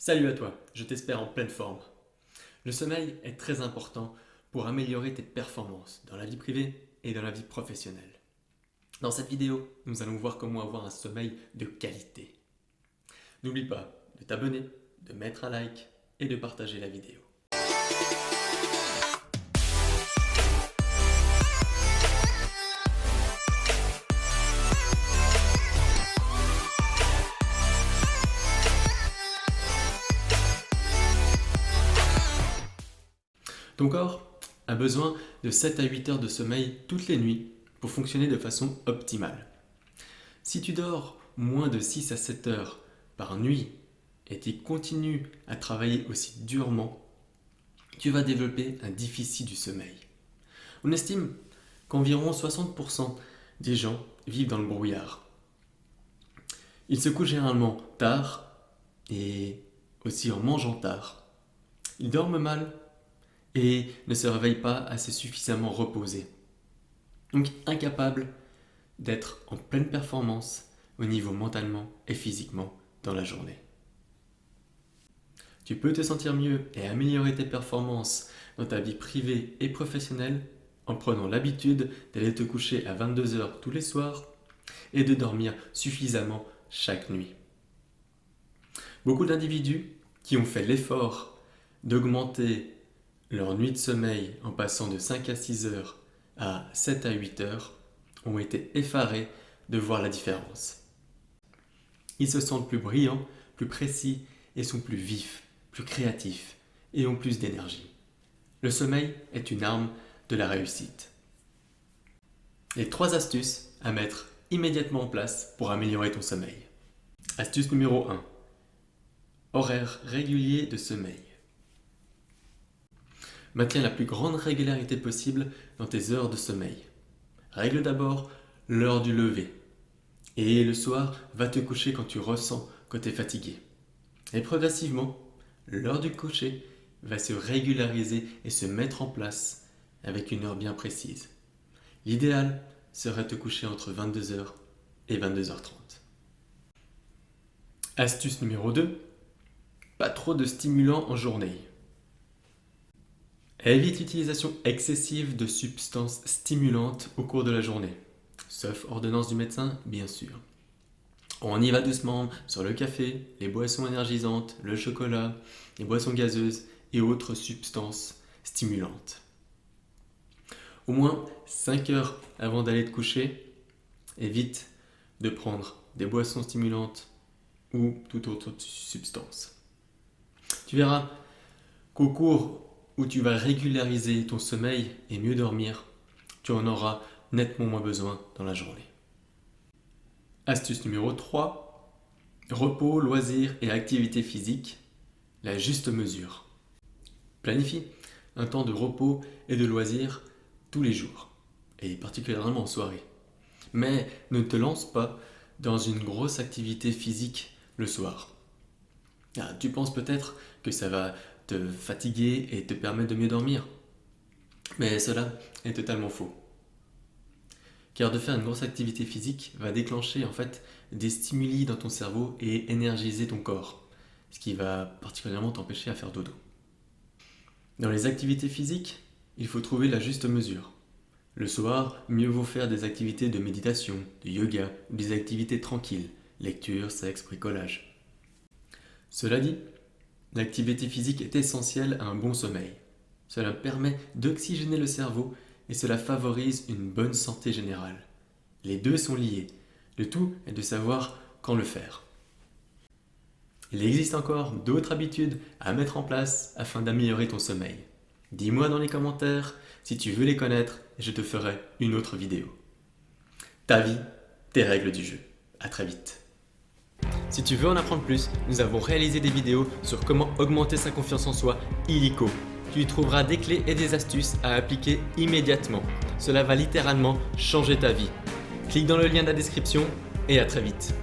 Salut à toi, je t'espère en pleine forme. Le sommeil est très important pour améliorer tes performances dans la vie privée et dans la vie professionnelle. Dans cette vidéo, nous allons voir comment avoir un sommeil de qualité. N'oublie pas de t'abonner, de mettre un like et de partager la vidéo. Ton corps a besoin de 7 à 8 heures de sommeil toutes les nuits pour fonctionner de façon optimale. Si tu dors moins de 6 à 7 heures par nuit et tu continues à travailler aussi durement, tu vas développer un déficit du sommeil. On estime qu'environ 60% des gens vivent dans le brouillard. Ils se couchent généralement tard et aussi en mangeant tard. Ils dorment mal et ne se réveillent pas assez suffisamment reposés. Donc incapables d'être en pleine performance au niveau mentalement et physiquement dans la journée. Tu peux te sentir mieux et améliorer tes performances dans ta vie privée et professionnelle en prenant l'habitude d'aller te coucher à 22 heures tous les soirs et de dormir suffisamment chaque nuit. Beaucoup d'individus qui ont fait l'effort d'augmenter leur nuit de sommeil en passant de 5 à 6 heures à 7 à 8 heures ont été effarés de voir la différence. Ils se sentent plus brillants, plus précis et sont plus vifs, plus créatifs et ont plus d'énergie. Le sommeil est une arme de la réussite. Les 3 astuces à mettre immédiatement en place pour améliorer ton sommeil. Astuce numéro 1. Horaire régulier de sommeil. Maintiens la plus grande régularité possible dans tes heures de sommeil. Règle d'abord l'heure du lever. Et le soir, va te coucher quand tu ressens que tu es fatigué. Et progressivement, l'heure du coucher va se régulariser et se mettre en place avec une heure bien précise. L'idéal serait de te coucher entre 22h et 22h30. Astuce numéro 2. Pas trop de stimulants en journée. Évite l'utilisation excessive de substances stimulantes au cours de la journée, sauf ordonnance du médecin, bien sûr. On y va doucement sur le café, les boissons énergisantes, le chocolat, les boissons gazeuses et autres substances stimulantes. Au moins 5 heures avant d'aller te coucher, évite de prendre des boissons stimulantes ou toute autre substance. Tu verras qu'au cours où tu vas régulariser ton sommeil et mieux dormir, tu en auras nettement moins besoin dans la journée. Astuce numéro 3. Repos, loisirs et activité physique, la juste mesure. Planifie un temps de repos et de loisirs tous les jours, et particulièrement en soirée. Mais ne te lance pas dans une grosse activité physique le soir. Tu penses peut-être que ça va te fatiguer et te permettre de mieux dormir. Mais cela est totalement faux. Car de faire une grosse activité physique va déclencher en fait des stimuli dans ton cerveau et énergiser ton corps, ce qui va particulièrement t'empêcher à faire dodo. Dans les activités physiques, il faut trouver la juste mesure. Le soir, mieux vaut faire des activités de méditation, de yoga ou des activités tranquilles, lecture, sexe, bricolage. Cela dit, l'activité physique est essentielle à un bon sommeil. Cela permet d'oxygéner le cerveau et cela favorise une bonne santé générale. Les deux sont liés. Le tout est de savoir quand le faire. Il existe encore d'autres habitudes à mettre en place afin d'améliorer ton sommeil. Dis-moi dans les commentaires si tu veux les connaître et je te ferai une autre vidéo. Ta vie, tes règles du jeu. À très vite. Si tu veux en apprendre plus, nous avons réalisé des vidéos sur comment augmenter sa confiance en soi illico. Tu y trouveras des clés et des astuces à appliquer immédiatement. Cela va littéralement changer ta vie. Clique dans le lien de la description et à très vite.